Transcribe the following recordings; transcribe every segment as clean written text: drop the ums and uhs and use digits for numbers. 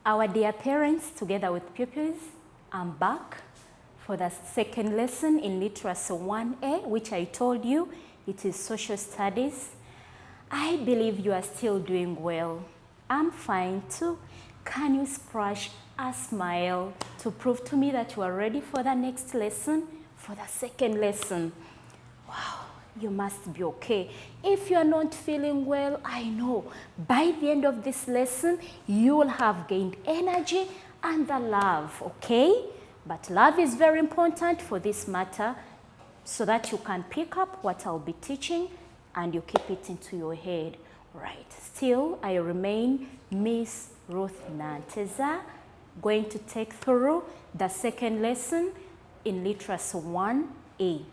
Our dear parents, together with pupils, I'm back for the second lesson in Literacy 1A, which I told you it is social studies. I believe you are still doing well. I'm fine too. Can you splash a smile to prove to me that you are ready for the next lesson, for the second lesson? Wow, you must be okay. If you are not feeling well, I know by the end of this lesson, you will have gained energy and the love, okay? But love is very important for this matter so that you can pick up what I'll be teaching and you keep it into your head. Right, still I remain Miss Ruth Nanteza, going to take through the second lesson in Literacy 1A.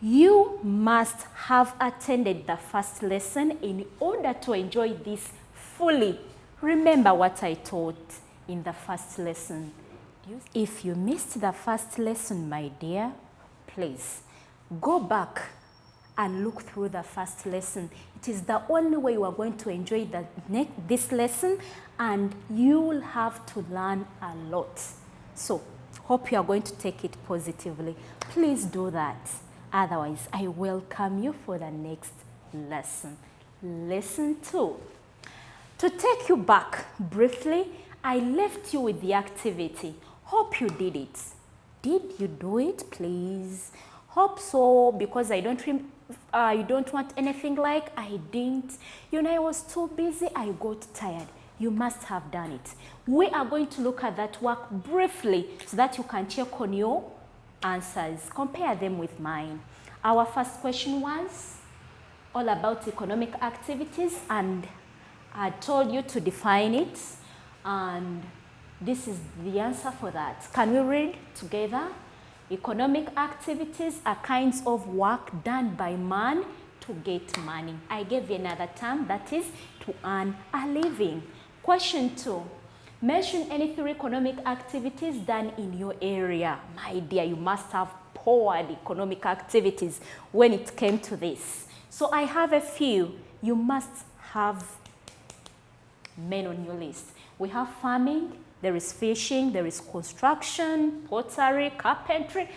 You must have attended the first lesson in order to enjoy this fully. Remember what I taught in the first lesson. If you missed the first lesson, my dear, please go back and look through the first lesson. It is the only way you are going to enjoy this lesson, and you will have to learn a lot. So, hope you are going to take it positively. Please do that. Otherwise, I welcome you for the next lesson. Lesson 2. To take you back briefly, I left you with the activity. Hope you did it. Did you do it, please? Hope so, because I don't want anything like I didn't. You know, I was too busy, I got tired. You must have done it. We are going to look at that work briefly so that you can check on your answers. Compare them with mine. Our first question was all about economic activities, and I told you to define it, and this is the answer for that. Can we read together? Economic activities are kinds of work done by man to get money. I gave you another term, that is to earn a living. Question 2. Mention any 3 economic activities done in your area. My dear, you must have poured economic activities when it came to this. So I have a few. You must have men on your list. We have farming, there is fishing, there is construction, pottery, carpentry,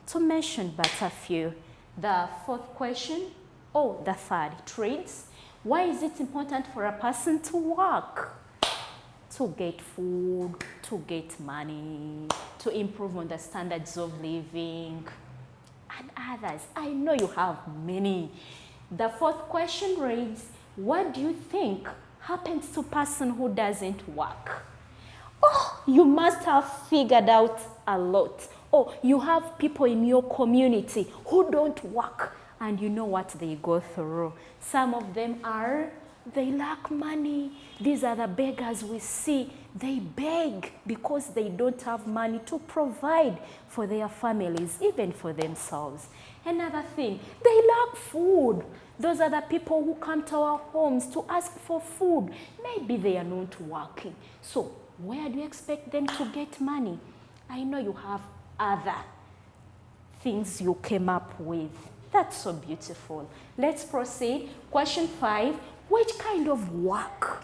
to mention but a few. The 4th question, the 3rd, trades. Why is it important for a person to work? To get food, to get money, to improve on the standards of living, and others. I know you have many. The 4th question reads, what do you think happens to a person who doesn't work? Oh, you must have figured out a lot. Oh, you have people in your community who don't work, and you know what they go through. Some of them they lack money. These are the beggars we see. They beg because they don't have money to provide for their families, even for themselves. Another thing, they lack food. Those are the people who come to our homes to ask for food. Maybe they are not working. So, where do you expect them to get money? I know you have other things you came up with. That's so beautiful. Let's proceed. Question 5. Which kind of work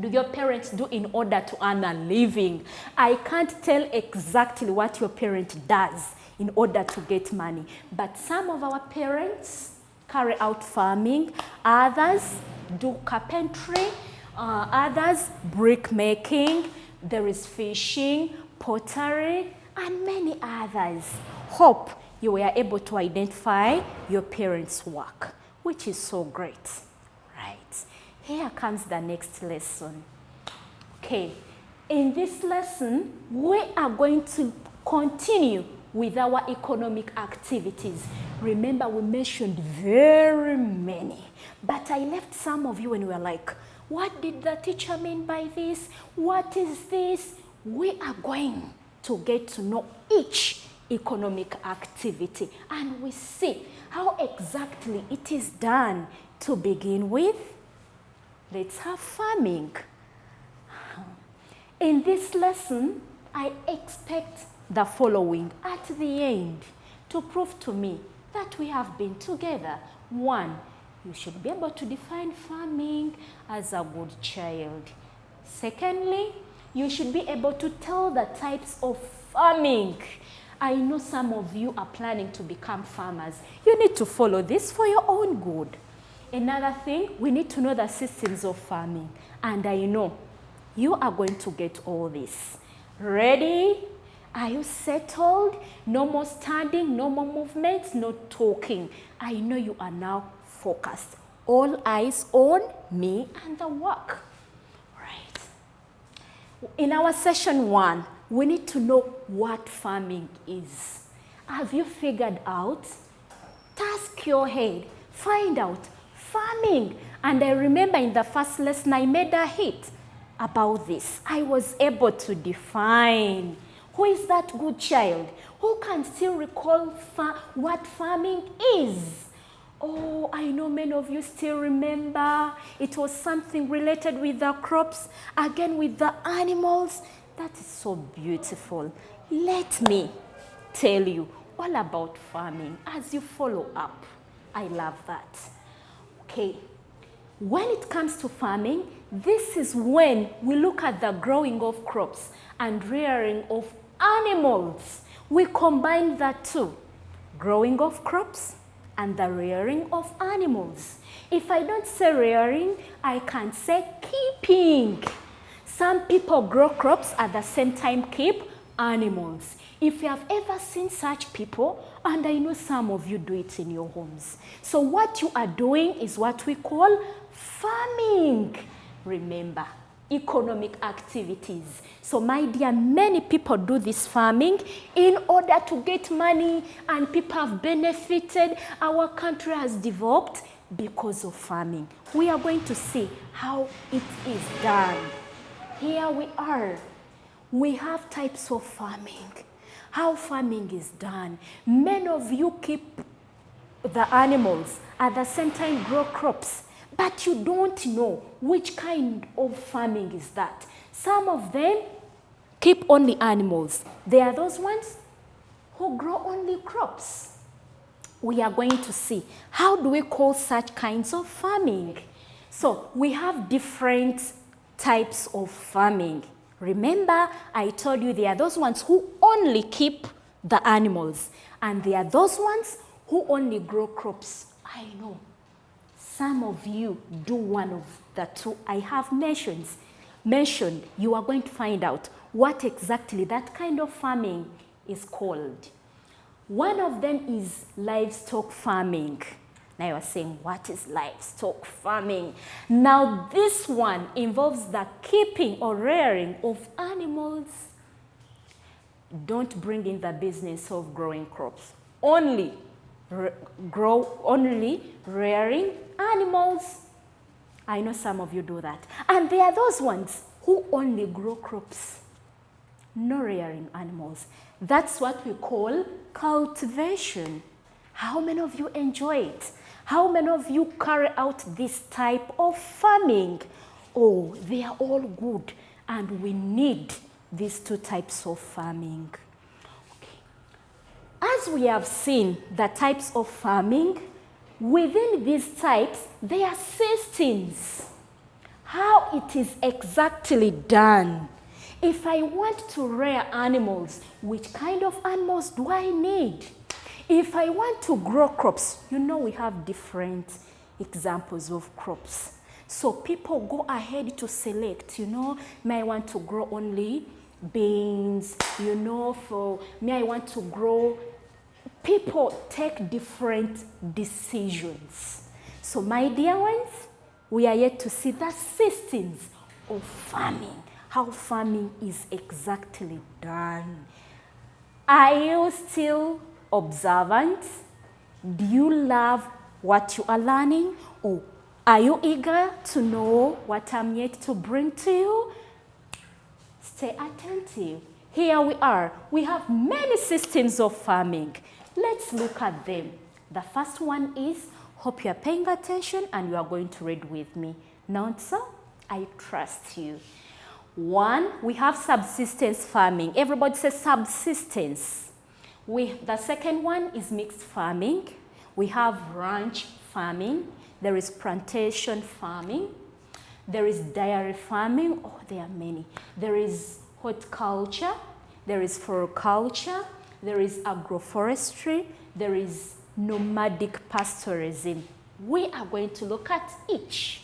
do your parents do in order to earn a living? I can't tell exactly what your parent does in order to get money, but some of our parents carry out farming, others do carpentry, others brick making, there is fishing, pottery, and many others. Hope you were able to identify your parents' work, which is so great. Right, here comes the next lesson. Okay, in this lesson, we are going to continue with our economic activities. Remember, we mentioned very many, but I left some of you and we were like, what did the teacher mean by this? What is this? We are going to get to know each economic activity, and we see how exactly it is done. To begin with, let's have farming. In this lesson, I expect the following at the end to prove to me that we have been together. 1, you should be able to define farming as a good child. Secondly, you should be able to tell the types of farming. I know some of you are planning to become farmers. You need to follow this for your own good. Another thing, we need to know the systems of farming. And I know you are going to get all this. Ready? Are you settled? No more standing, no more movements, no talking. I know you are now focused. All eyes on me and the work. Right. In our session 1, we need to know what farming is. Have you figured out? Task your head. Find out farming. And I remember in the first lesson I made a hit about this. I was able to define. Who is that good child? Who can still recall what farming is? Oh, I know many of you still remember. It was something related with the crops, again with the animals. That is so beautiful. Let me tell you all about farming as you follow up. I love that. Okay, when it comes to farming, this is when we look at the growing of crops and rearing of animals. We combine the two, growing of crops and the rearing of animals. If I don't say rearing, I can say keeping. Some people grow crops at the same time keep animals. If you have ever seen such people, and I know some of you do it in your homes. So what you are doing is what we call farming. Remember, economic activities. So my dear, many people do this farming in order to get money, and people have benefited. Our country has developed because of farming. We are going to see how it is done. Here we are. We have types of farming. How farming is done. Many of you keep the animals at the same time grow crops, but you don't know which kind of farming is that. Some of them keep only animals. There are those ones who grow only crops. We are going to see how do we call such kinds of farming. So we have different types of farming. Remember, I told you there are those ones who only keep the animals, and there are those ones who only grow crops. I know some of you do one of the two I have mentioned. You are going to find out what exactly that kind of farming is called. One of them is livestock farming. Now you are saying, what is livestock farming? Now this one involves the keeping or rearing of animals. Don't bring in the business of growing crops. Only rearing animals. I know some of you do that. And there are those ones who only grow crops, no rearing animals. That's what we call cultivation. How many of you enjoy it? How many of you carry out this type of farming? Oh, they are all good, and we need these two types of farming. Okay. As we have seen the types of farming, within these types, there are systems. How it is exactly done. If I want to rear animals, which kind of animals do I need? If I want to grow crops, you know we have different examples of crops. So people go ahead to select, may I want to grow only beans, for me I want to grow. People take different decisions. So my dear ones, we are yet to see the systems of farming, how farming is exactly done. Are you still observant? Do you love what you are learning? Or are you eager to know what I'm yet to bring to you? Stay attentive. Here we are. We have many systems of farming. Let's look at them. The first one is, hope you are paying attention and you are going to read with me. Not so? I trust you. One, we have subsistence farming. Everybody says subsistence. The second one is mixed farming. We have ranch farming. There is plantation farming. There is dairy farming. Oh, there are many. There is horticulture. There is floriculture. There is agroforestry. There is nomadic pasteurism. We are going to look at each,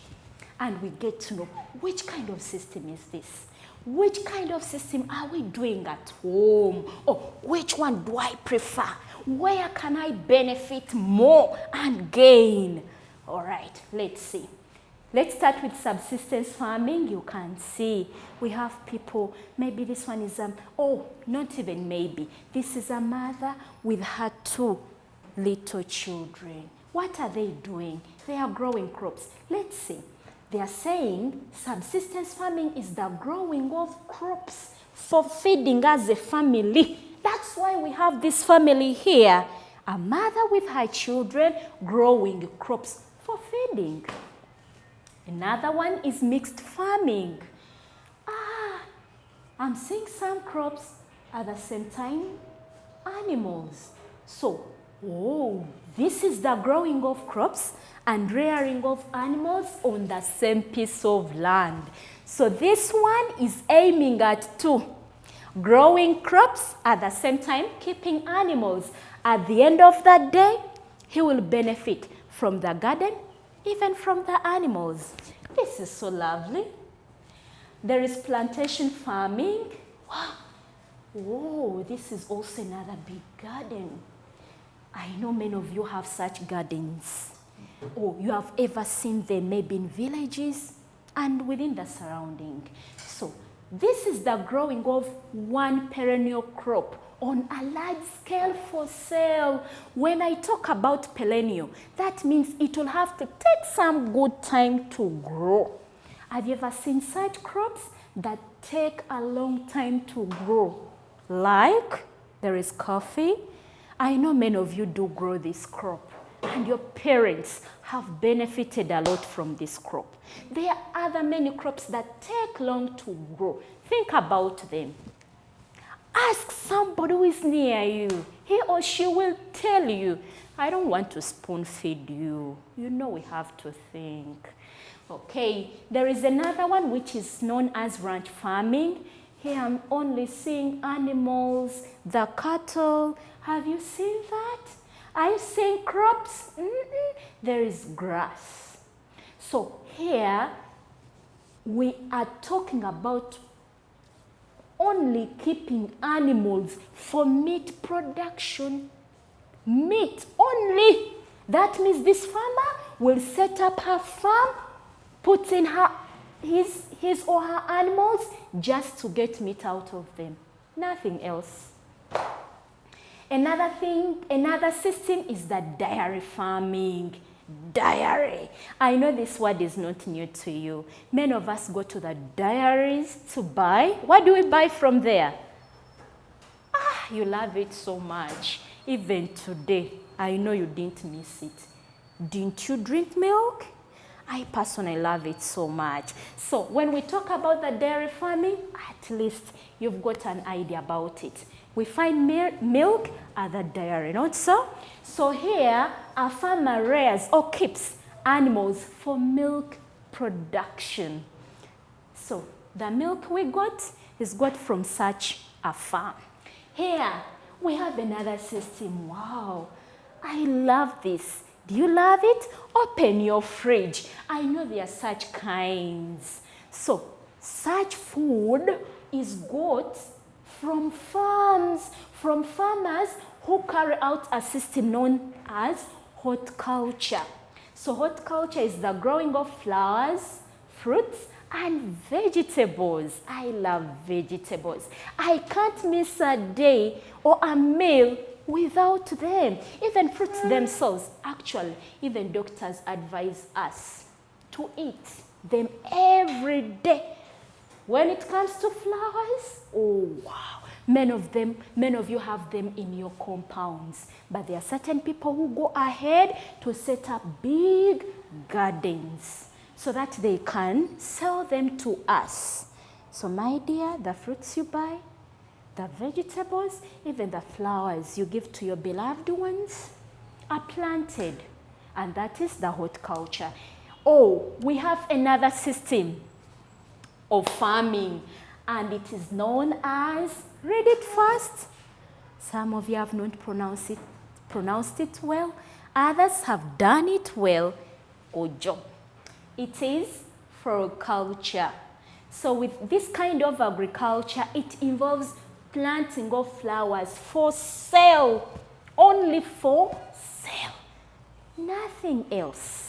and we get to know which kind of system is this. Which kind of system are we doing at home? Or which one do I prefer? Where can I benefit more and gain? All right, let's see. Let's start with subsistence farming. You can see we have people, maybe this one is, not even maybe. This is a mother with her 2 little children. What are they doing? They are growing crops. Let's see. They are saying subsistence farming is the growing of crops for feeding as a family. That's why we have this family here. A mother with her children growing crops for feeding. Another one is mixed farming. I'm seeing some crops at the same time, animals. So, this is the growing of crops and rearing of animals on the same piece of land. So this one is aiming at 2. Growing crops at the same time, keeping animals. At the end of that day, he will benefit from the garden, even from the animals. This is so lovely. There is plantation farming. Wow. Whoa, this is also another big garden. I know many of you have such gardens. Or you have ever seen them maybe in villages and within the surrounding. So this is the growing of one perennial crop on a large scale for sale. When I talk about perennial, that means it will have to take some good time to grow. Have you ever seen such crops that take a long time to grow? Like, there is coffee. I know many of you do grow this crop, and your parents have benefited a lot from this crop. There are other many crops that take long to grow. Think about them. Ask somebody who is near you. He or she will tell you. I don't want to spoon feed you. You know we have to think. Okay, there is another one which is known as ranch farming. Here I'm only seeing animals, the cattle. Have you seen that? Are you seeing crops? There is grass. So here we are talking about only keeping animals for meat production. Meat only. That means this farmer will set up her farm, put in his or her animals just to get meat out of them. Nothing else. Another system is the dairy farming. Dairy. I know this word is not new to you. Many of us go to the dairies to buy. What do we buy from there? You love it so much. Even today, I know you didn't miss it. Didn't you drink milk? I personally love it so much. So when we talk about the dairy farming, at least you've got an idea about it. We find milk at the dairy, not so? So here, a farmer rears or keeps animals for milk production. So the milk we got is got from such a farm. Here, we have another system. Wow, I love this. Do you love it? Open your fridge. I know there are such kinds. So, such food is got from farms, from farmers who carry out a system known as horticulture. So, horticulture is the growing of flowers, fruits, and vegetables. I love vegetables. I can't miss a day or a meal without them. Even fruits themselves, actually, even doctors advise us to eat them every day. When it comes to flowers, oh wow, many of you have them in your compounds. But there are certain people who go ahead to set up big gardens so that they can sell them to us. So my dear, the fruits you buy, the vegetables, even the flowers you give to your beloved ones are planted. And that is the horticulture. Oh, we have another system of farming, and it is known as, read it fast. Some of you have not pronounced it well. Others have done it well. Ojo. It is floriculture. So with this kind of agriculture, it involves planting of flowers for sale. Only for sale. Nothing else.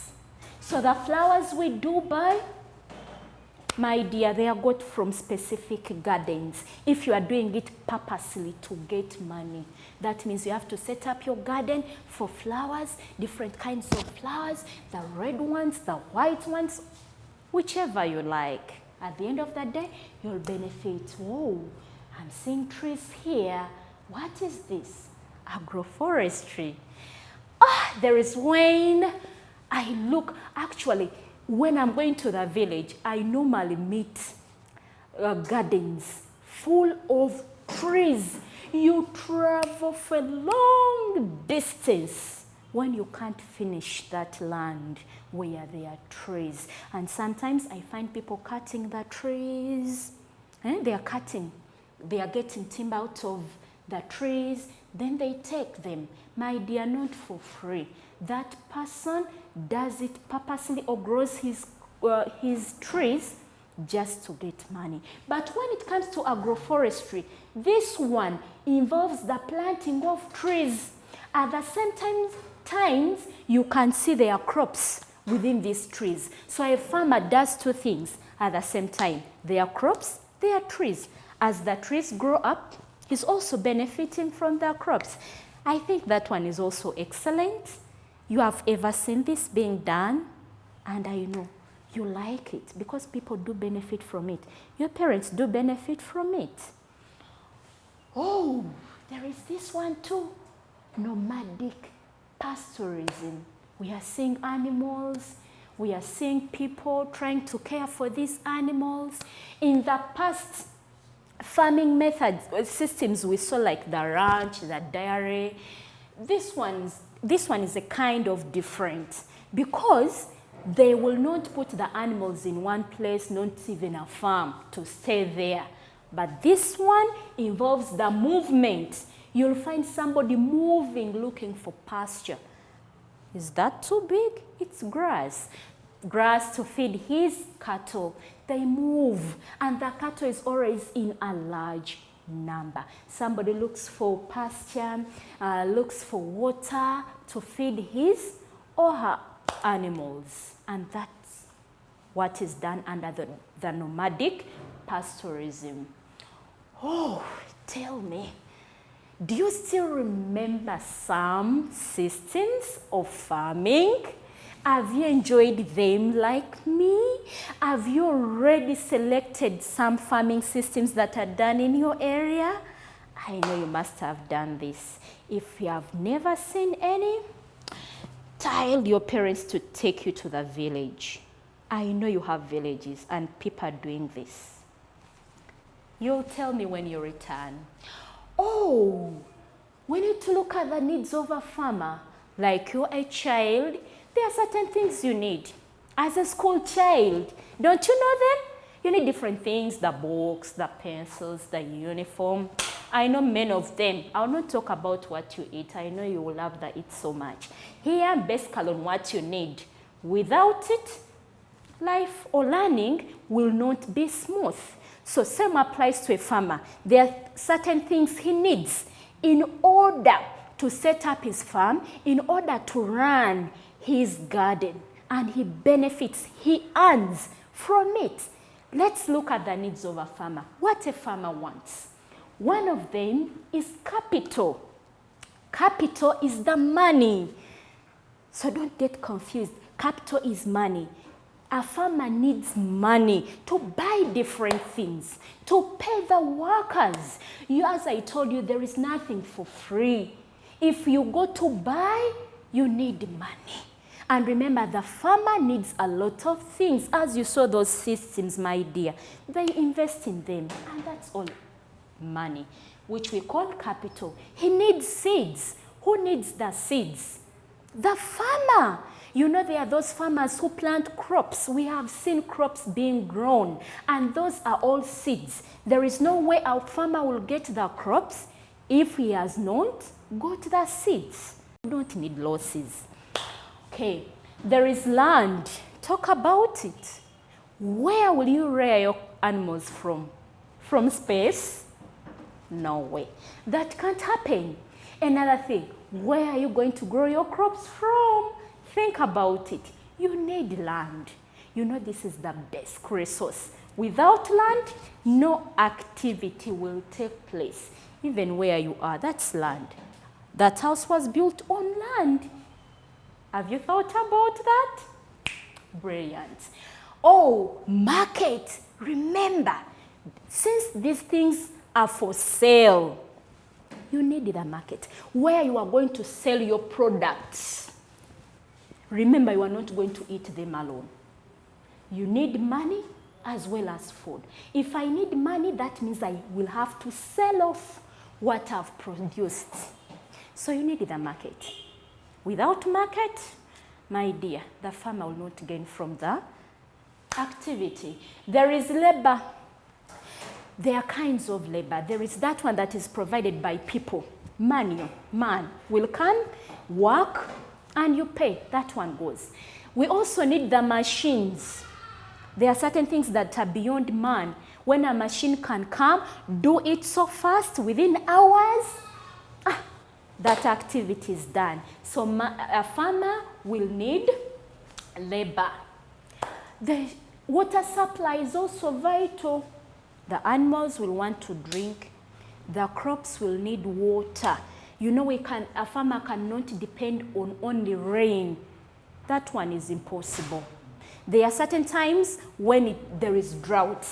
So the flowers we do buy, my dear, they are got from specific gardens. If you are doing it purposely to get money, that means you have to set up your garden for flowers, different kinds of flowers, the red ones, the white ones, whichever you like. At the end of the day, you'll benefit. Whoa, I'm seeing trees here. What is this? Agroforestry. There is when I look, actually, when I'm going to the village, I normally meet gardens full of trees. You travel for a long distance when you can't finish that land where there are trees. And sometimes I find people cutting the trees. They are cutting. They are getting timber out of the trees. Then they take them. My dear, not for free. That person does it purposely or grows his trees just to get money. But when it comes to agroforestry, this one involves the planting of trees. At the same times, you can see there are crops within these trees. So a farmer does two things at the same time. There are crops, there are trees. As the trees grow up, he's also benefiting from the crops. I think that one is also excellent. You have ever seen this being done, and I know you like it because people do benefit from it. Your parents do benefit from it. Oh, there is this one too, nomadic pasteurism. We are seeing animals, we are seeing people trying to care for these animals. In the past, farming methods, systems we saw like the ranch, the dairy, this one is a kind of different because they will not put the animals in one place, not even a farm to stay there. But this one involves the movement. You'll find somebody moving, looking for pasture. Is that too big? It's grass. Grass to feed his cattle. They move, and the cattle is always in a large number. Somebody looks for pasture, looks for water to feed his or her animals. And that's what is done under the nomadic pasteurism. Oh, tell me, do you still remember some systems of farming? Have you enjoyed them like me? Have you already selected some farming systems that are done in your area? I know you must have done this. If you have never seen any, tell your parents to take you to the village. I know you have villages and people are doing this. You'll tell me when you return. Oh, we need to look at the needs of a farmer. Like you're a child, there are certain things you need. As a school child, don't you know them? You need different things, the books, the pencils, the uniform. I know many of them. I'll not talk about what you eat. I know you will love the eat so much. Here, basically on what you need. Without it, life or learning will not be smooth. So same applies to a farmer. There are certain things he needs in order to set up his farm, in order to run his garden, and he benefits, he earns from it. Let's look at the needs of a farmer. What a farmer wants. One of them is capital. Capital is the money. So don't get confused. Capital is money. A farmer needs money to buy different things, to pay the workers. As I told you, there is nothing for free. If you go to buy, you need money. And remember, the farmer needs a lot of things. As you saw those systems, my dear, they invest in them, and that's all money, which we call capital. He needs seeds. Who needs the seeds? The farmer. You know, there are those farmers who plant crops. We have seen crops being grown, and those are all seeds. There is no way our farmer will get the crops if he has not got the seeds. You don't need losses. Okay, there is land. Talk about it. Where will you rear your animals from? From space? No way. That can't happen. Another thing, where are you going to grow your crops from? Think about it. You need land. You know, this is the best resource. Without land, no activity will take place. Even where you are, that's land. That house was built on land. Have you thought about that? Brilliant. Oh, market. Remember, since these things are for sale, you need the market where you are going to sell your products. Remember, you are not going to eat them alone. You need money as well as food. If I need money, that means I will have to sell off what I've produced. So you need the market. Without market, my dear, the farmer will not gain from the activity. There is labor. There are kinds of labor. There is that one that is provided by people. Man will come, work, and you pay. That one goes. We also need the machines. There are certain things that are beyond man. When a machine can come, do it so fast, within hours, that activity is done. So a farmer will need labor. The water supply is also vital. The animals will want to drink. The crops will need water. You know, a farmer cannot depend on only rain. That one is impossible. There are certain times when there is drought.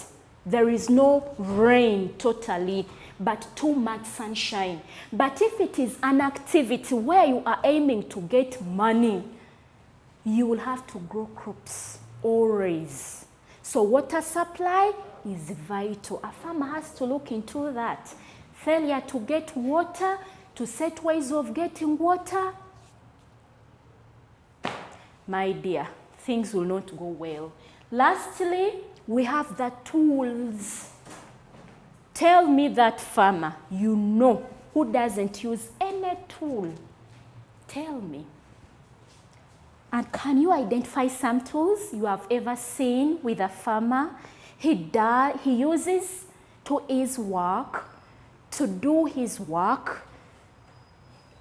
There is no rain totally, but too much sunshine. But if it is an activity where you are aiming to get money, you will have to grow crops always. So water supply is vital. A farmer has to look into that. Failure to get water, to set ways of getting water, my dear, things will not go well. Lastly, we have the tools. Tell me that farmer you know who doesn't use any tool. Tell me. And can you identify some tools you have ever seen with a farmer? He uses to his work, to do his work.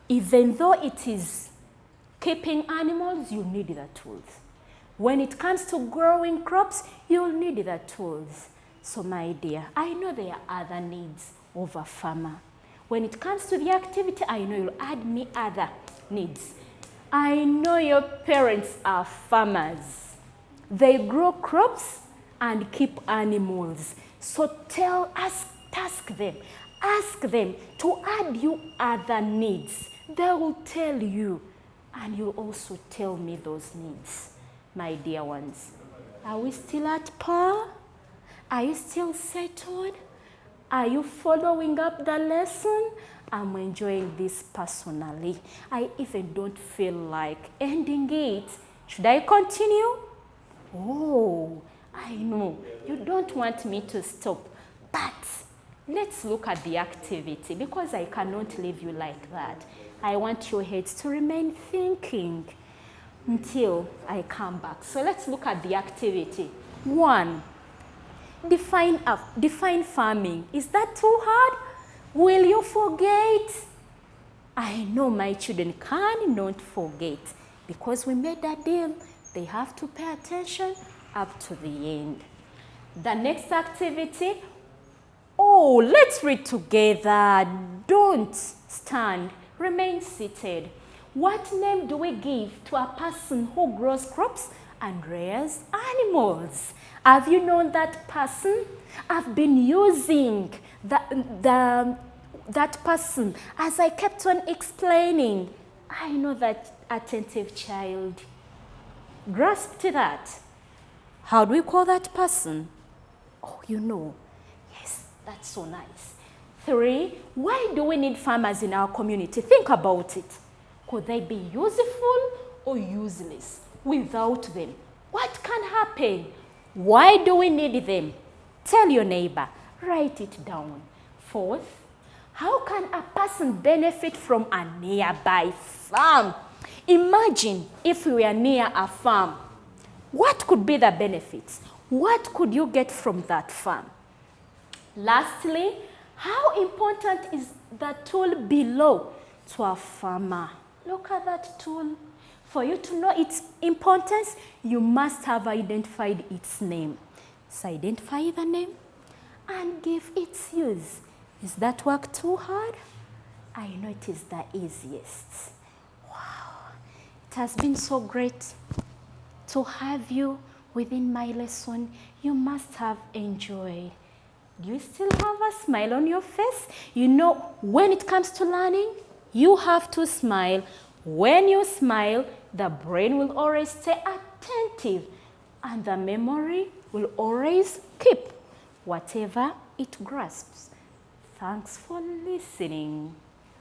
Even though it is keeping animals, you need the tools. When it comes to growing crops, you'll need the tools. So my dear, I know there are other needs of a farmer. When it comes to the activity, I know you'll add me other needs. I know your parents are farmers. They grow crops and keep animals. So ask them to add you other needs. They will tell you, and you'll also tell me those needs. My dear ones, are we still at par? Are you still settled? Are you following up the lesson? I'm enjoying this personally. I even don't feel like ending it. Should I continue? Oh, I know. You don't want me to stop. But let's look at the activity, because I cannot leave you like that. I want your heads to remain thinking until I come back. So let's look at the activity. 1, define farming. Is that too hard? Will you forget? I know my children cannot forget, because we made a deal. They have to pay attention up to the end. The next activity, let's read together. Don't stand. Remain seated. What name do we give to a person who grows crops and rears animals? Have you known that person? I've been using that person as I kept on explaining. I know that attentive child grasped that. How do we call that person? Oh, you know. Yes, that's so nice. 3, why do we need farmers in our community? Think about it. Could they be useful or useless? without them? What can happen? Why do we need them? Tell your neighbor, write it down. Fourth, how can a person benefit from a nearby farm? Imagine if we were near a farm. What could be the benefits? What could you get from that farm? Lastly, how important is the tool below to a farmer? Look at that tool. For you to know its importance, you must have identified its name. So identify the name and give its use. Is that work too hard? I know it is the easiest. Wow, it has been so great to have you within my lesson. You must have enjoyed. Do you still have a smile on your face? You know, when it comes to learning, you have to smile. When you smile, the brain will always stay attentive and the memory will always keep whatever it grasps. Thanks for listening.